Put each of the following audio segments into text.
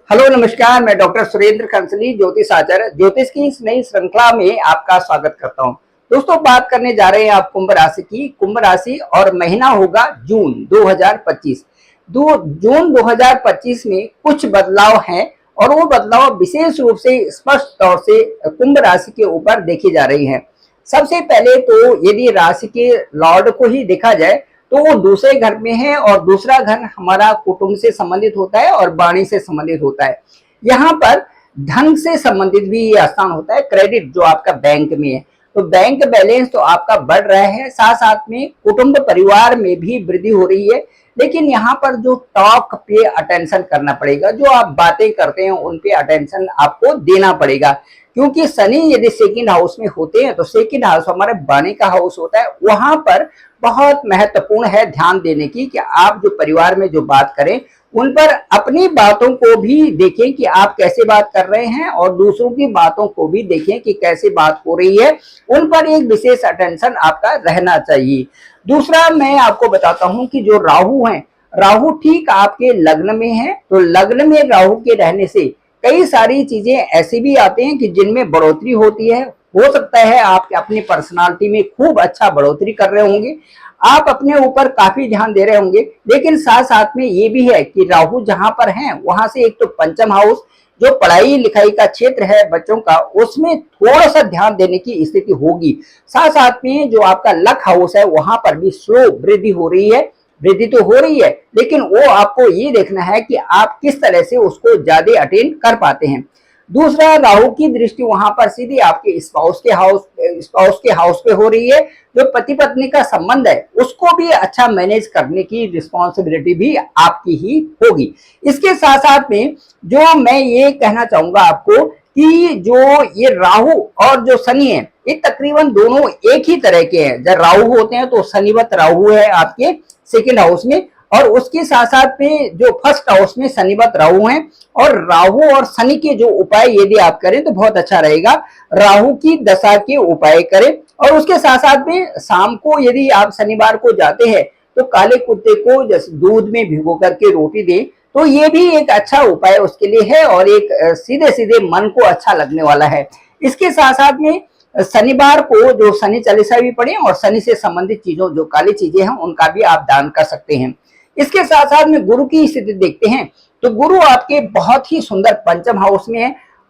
Hello नमस्कार, मैं doctor Surendra कंसली ज्योतिष आचार्य ज्योतिष की इस नई श्रृंखला में आपका स्वागत करता हूं। दोस्तों, बात करने जा रहे हैं आप कुंभ राशि की। कुंभ राशि और महीना होगा जून 2025। जून 2025 में कुछ बदलाव हैं और वो बदलाव विशेष रूप से स्पष्ट तौर से कुंभ राशि के ऊपर देखे जा रही हैं। सबसे पहले तो यदि राशि के लॉर्ड को ही देखा जाए तो वो दूसरे घर में है और दूसरा घर हमारा कुटुंब से संबंधित होता है और वाणी से संबंधित होता है। यहाँ पर धन से संबंधित भी ये स्थान होता है। क्रेडिट जो आपका बैंक में है, तो बैंक बैलेंस तो आपका बढ़ रहा है, साथ साथ में कुटुंब परिवार में भी वृद्धि हो रही है। लेकिन यहाँ पर जो टॉक पे अटेंशन करना पड़ेगा, जो आप बातें करते हैं उन पे अटेंशन आपको देना पड़ेगा, क्योंकि शनि यदि सेकंड हाउस में होते हैं तो सेकंड हाउस हमारे वाणी का हाउस होता है। वहां पर बहुत महत्वपूर्ण है ध्यान देने की कि आप जो परिवार में जो बात करें उन पर अपनी बातों को भी देखें कि आप कैसे बात कर रहे हैं और दूसरों की बातों को भी देखें कि कैसे बात हो रही है। उन पर एक विशेष अटेंशन आपका रहना चाहिए। दूसरा, मैं आपको बताता हूं कि जो राहु हैं, राहु ठीक आपके लग्न में है, तो लग्न में राहु के रहने से कई सारी चीजें ऐसी भी आती हैं कि जिनमें बढ़ोतरी होती है। हो सकता है आप अपनी पर्सनालिटी में खूब अच्छा बढ़ोतरी कर रहे होंगे, आप अपने ऊपर काफी ध्यान दे रहे होंगे, लेकिन साथ साथ में ये भी है कि राहु जहां पर है वहां से एक तो पंचम हाउस जो पढ़ाई लिखाई का क्षेत्र है बच्चों का, उसमें थोड़ा सा ध्यान देने की स्थिति होगी। साथ साथ में जो आपका लक हाउस है वहां पर भी स्लो वृद्धि हो रही है। वृद्धि तो हो रही है, लेकिन वो आपको ये देखना है कि आप किस तरह से उसको ज्यादा अटेंड कर पाते हैं। दूसरा, राहु की दृष्टि वहां पर सीधी आपके स्पाउस के हाउस पे हो रही है। जो पति पत्नी का संबंध है उसको भी अच्छा मैनेज करने की रिस्पॉन्सिबिलिटी भी आपकी ही होगी। इसके साथ साथ में जो मैं ये कहना चाहूंगा आपको कि जो ये राहु और जो शनि है, ये तकरीबन दोनों एक ही तरह के हैं। जब राहु होते हैं तो शनिवत राहु है आपके सेकेंड हाउस में, और उसके साथ साथ में जो फर्स्ट हाउस में शनिवत राहु हैं। और राहु और शनि के जो उपाय यदि आप करें तो बहुत अच्छा रहेगा। राहु की दशा के उपाय करें, और उसके साथ साथ में शाम को यदि आप शनिवार को जाते हैं तो काले कुत्ते को जैसे दूध में भिगो करके रोटी दें, तो ये भी एक अच्छा उपाय उसके लिए है और एक सीधे सीधे मन को अच्छा लगने वाला है। इसके साथ साथ में शनिवार को जो शनि चालीसा भी पढ़े और शनि से संबंधित चीजों जो काली चीजें हैं उनका भी आप दान कर सकते हैं। इसके साथ साथ में गुरु की स्थिति देखते हैं तो गुरु आपके बहुत ही सुंदर पंचम हाउस में है।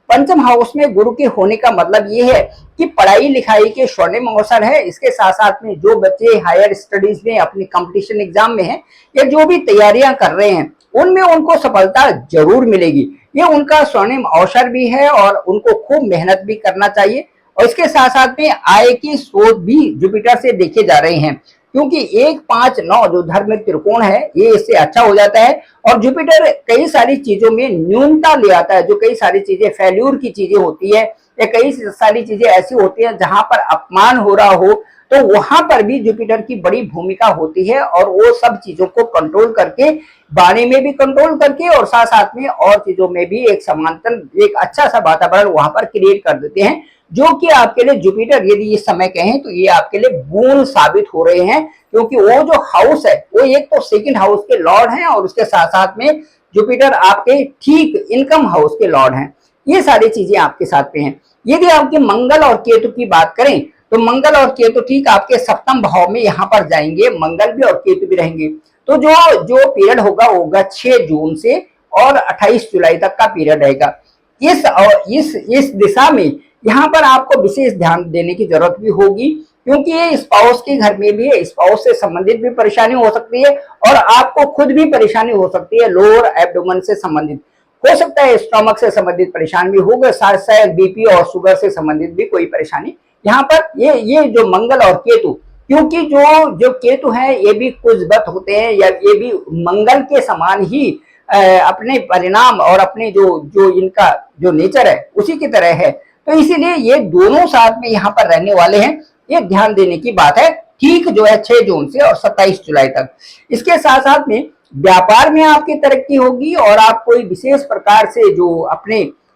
पंचम हाउस में गुरु के होने का मतलब ये है कि पढ़ाई लिखाई के स्वर्णिम अवसर है। इसके साथ साथ में जो बच्चे हायर स्टडीज में अपनी कंपटीशन एग्जाम में हैं या जो भी तैयारियां कर रहे हैं उनमें उनको सफलता जरूर मिलेगी। ये उनका स्वर्णिम अवसर भी है और उनको खूब मेहनत भी करना चाहिए। और इसके साथ साथ में आय की स्रोत भी जुपिटर से देखे जा रहे हैं, क्योंकि 1, 5, 9 जो धर्म त्रिकोण है ये इससे अच्छा हो जाता है। और जुपिटर कई सारी चीजों में न्यूनता ले आता है। जो कई सारी चीजें फेल्यूर की चीजें होती है या कई सारी चीजें ऐसी होती हैं जहां पर अपमान हो रहा हो, तो वहां पर भी जुपिटर की बड़ी भूमिका होती है और वो सब चीजों को कंट्रोल करके, वाणी में भी कंट्रोल करके और साथ साथ में और चीजों में भी एक समांतर एक अच्छा सा वातावरण वहां पर क्रिएट कर देते हैं, जो कि आपके लिए जुपिटर यदि इस समय कहें तो ये आपके लिए गुण साबित हो रहे हैं। क्योंकि वो जो हाउस है वो एक तो सेकंड हाउस के लॉर्ड हैं और उसके साथ साथ में जुपिटर आपके ठीक इनकम हाउस के लॉर्ड हैं। ये सारी चीजें आपके साथ में हैं। यदि आपके मंगल और केतु की बात करें तो मंगल और केतु ठीक आपके सप्तम भाव में यहाँ पर जाएंगे, मंगल भी और केतु भी रहेंगे। तो जो जो पीरियड होगा वो होगा 6 जून से और 28 जुलाई तक का पीरियड रहेगा। इस दिशा में यहाँ पर आपको विशेष ध्यान देने की जरूरत भी होगी, क्योंकि ये स्पाउस के घर में भी है। स्पाउस से संबंधित भी परेशानी हो सकती है और आपको खुद भी परेशानी हो सकती है। लोअर एब्डोमेन से संबंधित हो सकता है, स्टमक से संबंधित परेशानी भी होगा, शायद बीपी और शुगर से संबंधित भी कोई परेशानी। यहाँ पर ये जो मंगल और केतु, क्योंकि जो केतु है ये भी कुजबत होते हैं या ये भी मंगल के समान ही अपने परिणाम और अपने जो इनका जो नेचर है उसी की तरह है। तो इसीलिए ये दोनों साथ में यहाँ पर रहने वाले हैं। ये ध्यान देने की बात है, ठीक जो है 6 जून से और 27 जुलाई तक। इसके साथ साथ में व्यापार में आपकी तरक्की होगी और आप कोई विशेष प्रकार से जो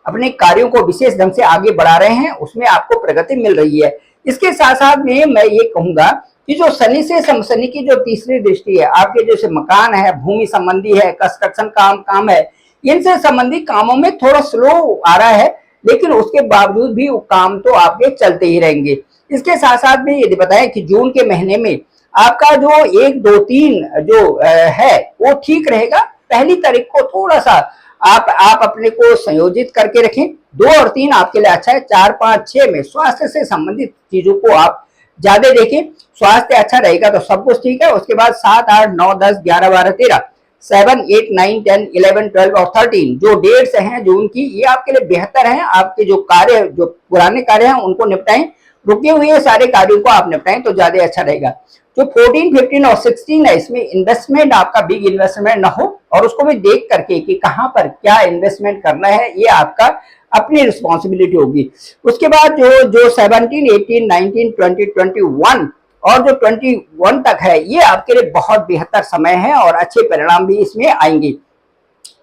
अपने कार्यों को विशेष ढंग से आगे बढ़ा रहे हैं उसमें आपको प्रगति मिल रही है। इसके साथ साथ में मैं ये कहूंगा कि जो शनि की जो तीसरी दृष्टि है आपके जैसे मकान है, भूमि संबंधी है, कंस्ट्रक्शन काम है, इनसे संबंधित कामों में थोड़ा स्लो आ रहा है, लेकिन उसके बावजूद भी वो काम तो आपके चलते ही रहेंगे। इसके साथ साथ में यदि बताएं कि जून के महीने में आपका जो 1, 2, 3 जो है वो ठीक रहेगा। पहली तारीख को थोड़ा सा आप अपने को संयोजित करके रखें। 2 और 3 आपके लिए अच्छा है। 4, 5, 6 में स्वास्थ्य से संबंधित चीजों को आप ज्यादा देखें। स्वास्थ्य अच्छा रहेगा तो सब कुछ ठीक है। उसके बाद 7, 8, 9, 10, 11, 12, 13, 7, 8, 9, 10, 11, 12 और 13 जो डेट्स हैं जून की, ये आपके लिए बेहतर हैं। आपके जो कार्य, जो पुराने कार्य हैं उनको निपटाएं, रुके हुए सारे कार्यों को आप निपटाएं तो ज्यादा अच्छा रहेगा। जो 14, 15 और 16 है, इसमें इन्वेस्टमेंट आपका बिग इन्वेस्टमेंट ना हो, और उसको भी देख करके कि कहां पर क्या इन्वेस्टमेंट करना है, ये आपका अपनी रिस्पॉन्सिबिलिटी होगी। उसके बाद जो 17, 18, 19, 20, 21 और जो 21 तक है, ये आपके लिए बहुत बेहतर समय है और अच्छे परिणाम भी इसमें आएंगे।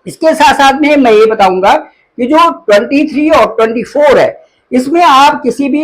इसके साथ साथ में मैं ये बताऊंगा कि जो 23 और 24 है, इसमें आप किसी भी,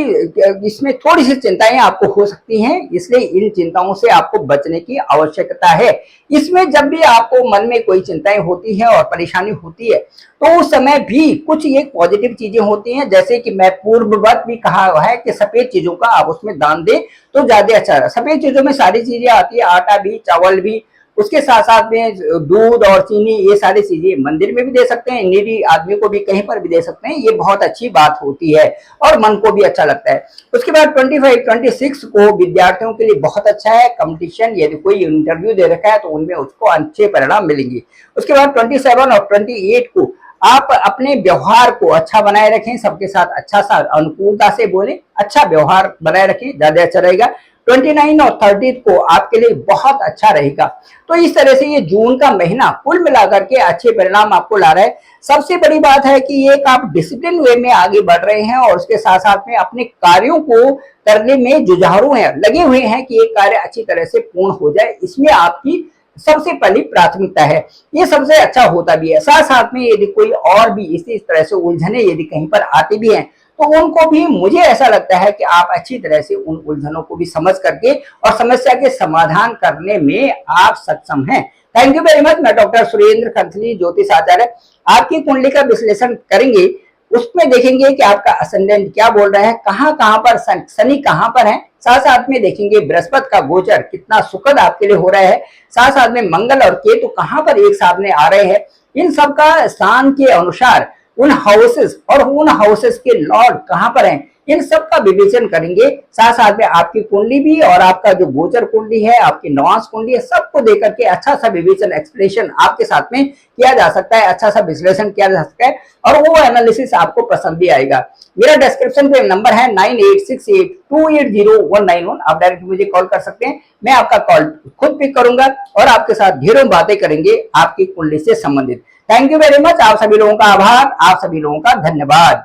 इसमें थोड़ी सी चिंताएं आपको हो सकती हैं, इसलिए इन चिंताओं से आपको बचने की आवश्यकता है। इसमें जब भी आपको मन में कोई चिंताएं होती है और परेशानी होती है, तो उस समय भी कुछ ये पॉजिटिव चीजें होती हैं, जैसे कि मैं पूर्ववत भी कहा है कि सफेद चीजों का आप उसमें दान दें तो ज्यादा अच्छा है। सफेद चीजों में सारी चीजें आती है, आटा भी, चावल भी, उसके साथ साथ में दूध और चीनी, ये सारी चीजें मंदिर में भी दे सकते हैं, नीडी आदमी को भी कहीं पर भी दे सकते हैं। ये बहुत अच्छी बात होती है और मन को भी अच्छा लगता है। उसके बाद 25, 26 को विद्यार्थियों के लिए बहुत अच्छा है। कंपटीशन, यदि कोई इंटरव्यू दे रखा है तो उनमें उसको अच्छे परिणाम मिलेंगे। उसके बाद 27 और 28 को आप अपने व्यवहार को अच्छा बनाए रखें, सबके साथ अच्छा सा अनुकूलता से बोले, अच्छा व्यवहार बनाए रखें, ज्यादा अच्छा रहेगा। 29 और 30 को आपके लिए बहुत अच्छा रहेगा। तो इस तरह से ये जून का महीना कुल मिलाकर के अच्छे परिणाम आपको ला रहा है। सबसे बड़ी बात है कि एक आप डिसिप्लिन वे में आगे बढ़ रहे हैं और उसके साथ साथ में अपने कार्यों को करने में जुझारू हैं, लगे हुए हैं कि ये कार्य अच्छी तरह से पूर्ण हो जाए, इसमें आपकी सबसे पहली प्राथमिकता है। ये सबसे अच्छा होता भी है। साथ साथ में यदि कोई और भी इसी तरह से उलझने यदि कहीं पर आती भी हैं, तो उनको भी, मुझे ऐसा लगता है कि आप अच्छी तरह से उन उलझनों को भी समझ करके और समस्या के समाधान करने में आप सक्षम हैं। Thank you very much. मैं डॉक्टर सुरेंद्र खंसली, ज्योतिष आचार्य, आपकी कुंडली का विश्लेषण करेंगे। उसमें देखेंगे कि आपका असेंडेंट क्या बोल रहा है, कहां कहां पर शनि कहां पर है। साथ साथ में देखेंगे बृहस्पति का गोचर कितना सुखद आपके लिए हो रहा है। साथ साथ में मंगल और केतु कहां पर एक साथ में आ रहे हैं। इन सब का स्थान के अनुसार उन हाउसेस और उन हाउसेस के लॉर्ड कहां पर हैं, इन सब का विवेचन करेंगे। साथ साथ में आपकी कुंडली भी और आपका जो गोचर कुंडली है, आपकी नवांश कुंडली है, सबको देकर के अच्छा सा विवेचन, एक्सप्लेनेशन आपके साथ में किया जा सकता है, अच्छा सा विश्लेषण किया जा सकता है और वो एनालिसिस आपको पसंद भी आएगा। मेरा डिस्क्रिप्शन पे नंबर है 9868280191। आप डायरेक्ट मुझे कॉल कर सकते हैं, मैं आपका कॉल खुद पिक करूंगा और आपके साथ ढेरों बातें करेंगे आपकी कुंडली से संबंधित। Thank you very much. आप सभी लोगों का आभार, आप सभी लोगों का धन्यवाद।